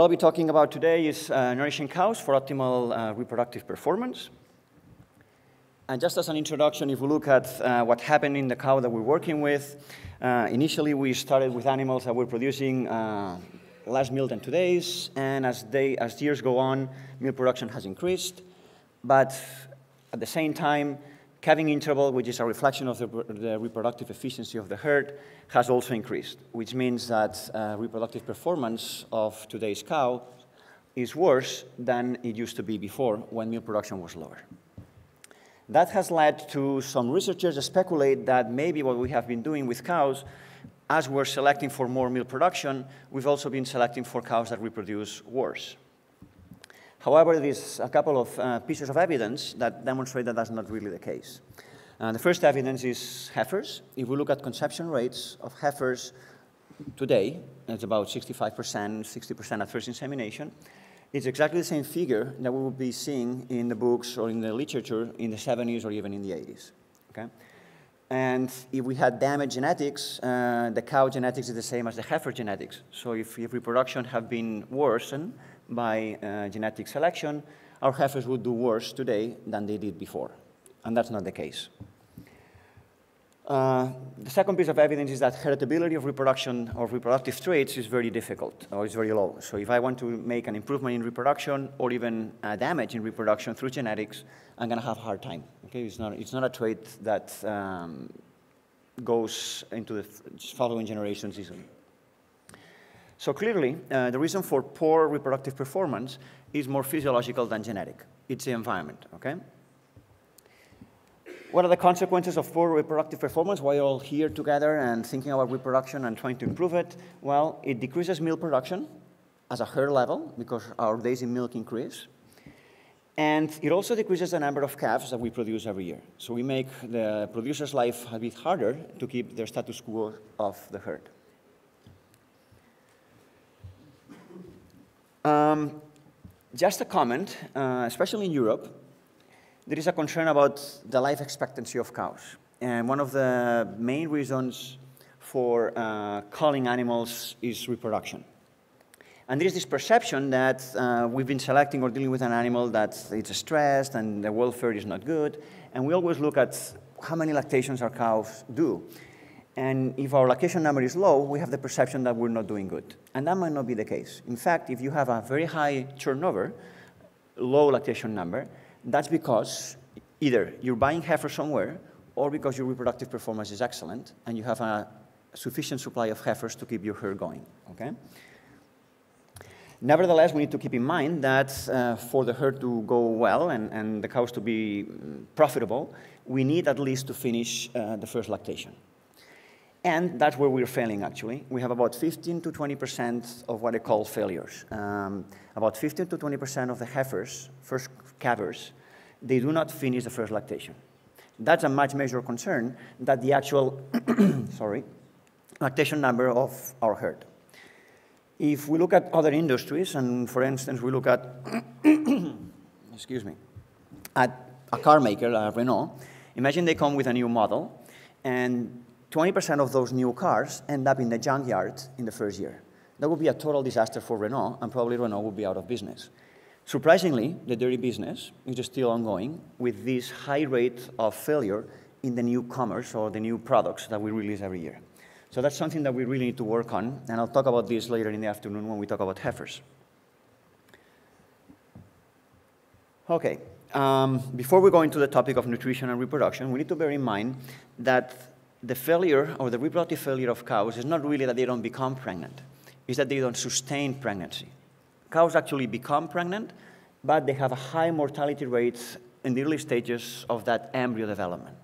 I'll be talking about today is nourishing cows for optimal reproductive performance. And just as an introduction, if we look at what happened in the cow that we're working with, initially we started with animals that were producing less milk than today's, and as years go on, milk production has increased. But at the same time, calving interval, which is a reflection of the reproductive efficiency of the herd, has also increased, which means that reproductive performance of today's cow is worse than it used to be before when milk production was lower. That has led to some researchers to speculate that maybe what we have been doing with cows, as we're selecting for more milk production, we've also been selecting for cows that reproduce worse. However, there's a couple of pieces of evidence that demonstrate that that's not really the case. The first evidence is heifers. If we look at conception rates of heifers today, it's about 65%, 60% at first insemination. It's exactly the same figure that we will be seeing in the books or in the literature in the 70s or even in the 80s. Okay? And if we had damaged genetics, the cow genetics is the same as the heifer genetics. So if reproduction have been worsened by genetic selection, our heifers would do worse today than they did before. And that's not the case. The second piece of evidence is that heritability of reproduction or reproductive traits is very difficult, or is very low. So if I want to make an improvement in reproduction or even damage in reproduction through genetics, I'm going to have a hard time. Okay? It's not a trait that goes into the following generations easily. So clearly, the reason for poor reproductive performance is more physiological than genetic. It's the environment. Okay? What are the consequences of poor reproductive performance? Why are all here together and thinking about reproduction and trying to improve it? Well, it decreases milk production as a herd level because our days in milk increase. And it also decreases the number of calves that we produce every year. So we make the producer's life a bit harder to keep their status quo of the herd. Just a comment, especially in Europe, there is a concern about the life expectancy of cows. And one of the main reasons for culling animals is reproduction. And there is this perception that we've been selecting or dealing with an animal that is stressed and the welfare is not good. And we always look at how many lactations our cows do. And if our lactation number is low, we have the perception that we're not doing good. And that might not be the case. In fact, if you have a very high turnover, low lactation number, that's because either you're buying heifers somewhere or because your reproductive performance is excellent and you have a sufficient supply of heifers to keep your herd going. Okay? Nevertheless, we need to keep in mind that for the herd to go well and the cows to be profitable, we need at least to finish the first lactation. And that's where we're failing, actually. We have about 15 to 20% of what I call failures. About 15 to 20% of the heifers, first calvers, they do not finish the first lactation. That's a much major concern than the actual lactation number of our herd. If we look at other industries, and for instance, we look at, excuse me, at a car maker, Renault, imagine they come with a new model, and 20% of those new cars end up in the junkyard in the first year. That would be a total disaster for Renault, and probably Renault would be out of business. Surprisingly, the dairy business is still ongoing with this high rate of failure in the newcomers or the new products that we release every year. So that's something that we really need to work on, and I'll talk about this later in the afternoon when we talk about heifers. Okay, before we go into the topic of nutrition and reproduction, we need to bear in mind that the failure or the reproductive failure of cows is not really that they don't become pregnant. It's that they don't sustain pregnancy. Cows actually become pregnant, but they have a high mortality rate in the early stages of that embryo development.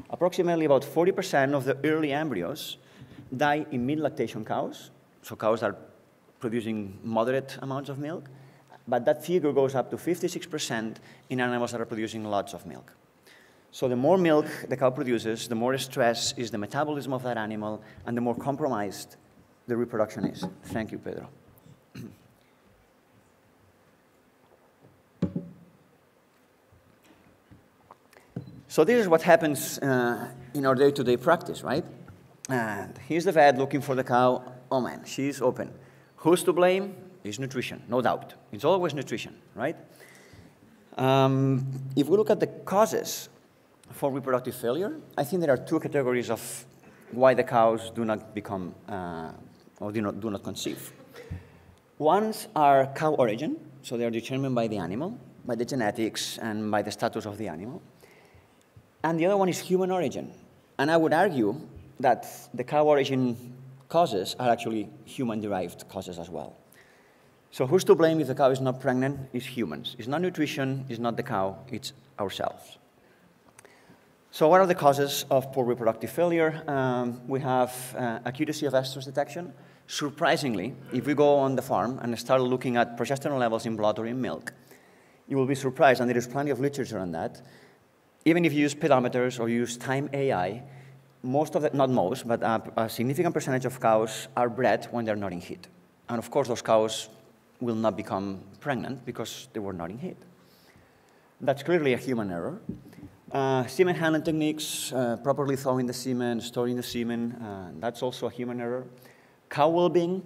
Approximately about 40% of the early embryos die in mid-lactation cows, so cows are producing moderate amounts of milk, but that figure goes up to 56% in animals that are producing lots of milk. So the more milk the cow produces, the more stress is the metabolism of that animal, and the more compromised the reproduction is. Thank you, Pedro. So this is what happens in our day-to-day practice, right? And here's the vet looking for the cow. Oh man, she's open. Who's to blame? It's nutrition, no doubt. It's always nutrition, right? If we look at the causes for reproductive failure, I think there are two categories of why the cows do not become or do not conceive. Ones are cow origin, so they are determined by the animal, by the genetics and by the status of the animal. And the other one is human origin. And I would argue that the cow origin causes are actually human-derived causes as well. So who's to blame if the cow is not pregnant? It's humans. It's not nutrition, it's not the cow, it's ourselves. So what are the causes of poor reproductive failure? We have accuracy of estrus detection. Surprisingly, if we go on the farm and start looking at progesterone levels in blood or in milk, you will be surprised, and there is plenty of literature on that. Even if you use pedometers or use time AI, most of the, not most, but a significant percentage of cows are bred when they're not in heat. And of course, those cows will not become pregnant because they were not in heat. That's clearly a human error. Semen handling techniques, properly thawing the semen, storing the semen, that's also a human error. Cow well-being,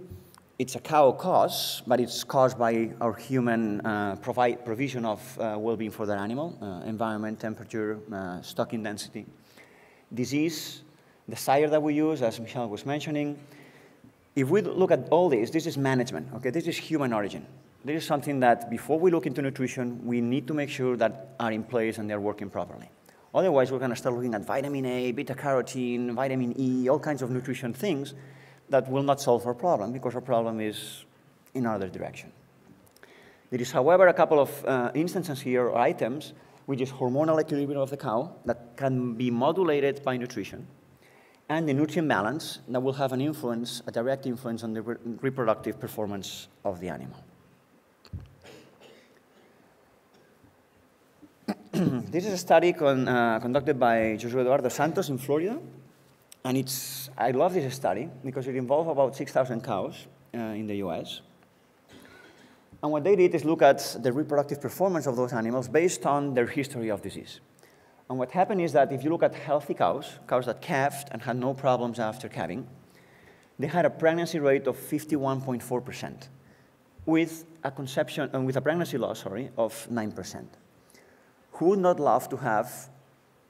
it's a cow cause, but it's caused by our human provision of well-being for that animal, environment, temperature, stocking density. Disease, the sire that we use, as Michelle was mentioning. If we look at all this is management, okay? This is human origin. This is something that before we look into nutrition, we need to make sure that are in place and they're working properly. Otherwise, we're gonna start looking at vitamin A, beta-carotene, vitamin E, all kinds of nutrition things that will not solve our problem because our problem is in another direction. There is, however, a couple of instances here or items, which is hormonal equilibrium of the cow that can be modulated by nutrition, and the nutrient balance that will have an influence, a direct influence on the reproductive performance of the animal. This is a study conducted by José Eduardo Santos in Florida. And I love this study because it involved about 6,000 cows in the US. And what they did is look at the reproductive performance of those animals based on their history of disease. And what happened is that if you look at healthy cows, cows that calved and had no problems after calving, they had a pregnancy rate of 51.4% with a pregnancy loss, of 9%. Who would not love to have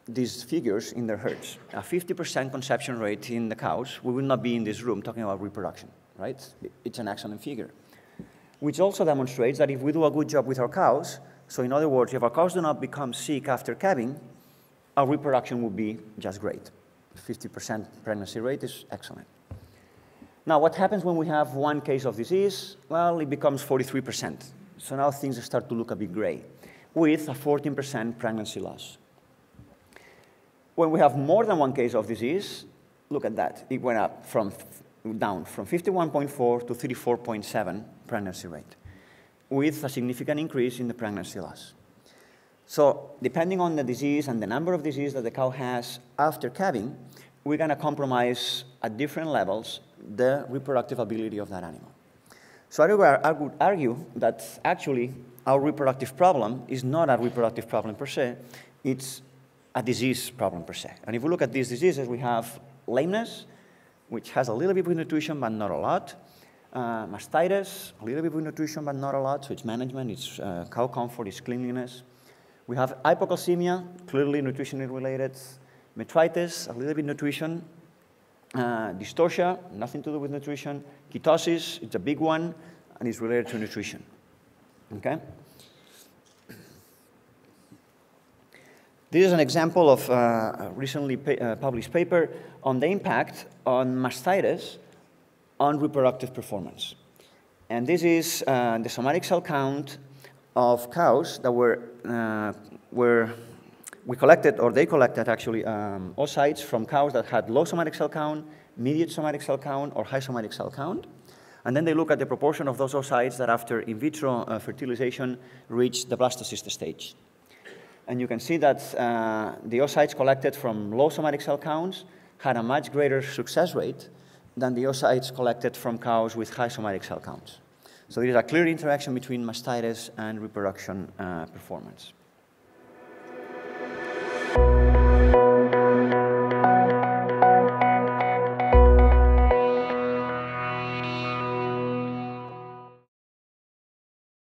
these figures in their herds? A 50% conception rate in the cows, we would not be in this room talking about reproduction, right? It's an excellent figure. Which also demonstrates that if we do a good job with our cows, so in other words, if our cows do not become sick after calving, our reproduction would be just great. 50% pregnancy rate is excellent. Now, what happens when we have one case of disease? Well, it becomes 43%. So now things start to look a bit gray, with a 14% pregnancy loss. When we have more than one case of disease, look at that. It went up down from 51.4 to 34.7 pregnancy rate, with a significant increase in the pregnancy loss. So depending on the disease and the number of disease that the cow has after calving, we're going to compromise at different levels the reproductive ability of that animal. So I would argue that actually our reproductive problem is not a reproductive problem per se, it's a disease problem per se. And if we look at these diseases, we have lameness, which has a little bit with nutrition, but not a lot. Mastitis, a little bit with nutrition, but not a lot. So it's management, it's cow comfort, it's cleanliness. We have hypocalcemia, clearly nutritionally related. Metritis, a little bit nutrition. Dystocia, nothing to do with nutrition. Ketosis, it's a big one, and it's related to nutrition. Okay? This is an example of a recently published paper on the impact on mastitis on reproductive performance. And this is the somatic cell count of cows that we collected, or they collected actually, oocytes from cows that had low somatic cell count, medium somatic cell count, or high somatic cell count. And then they look at the proportion of those oocytes that after in vitro fertilization reach the blastocyst stage. And you can see that the oocytes collected from low somatic cell counts had a much greater success rate than the oocytes collected from cows with high somatic cell counts. So there is a clear interaction between mastitis and reproduction performance.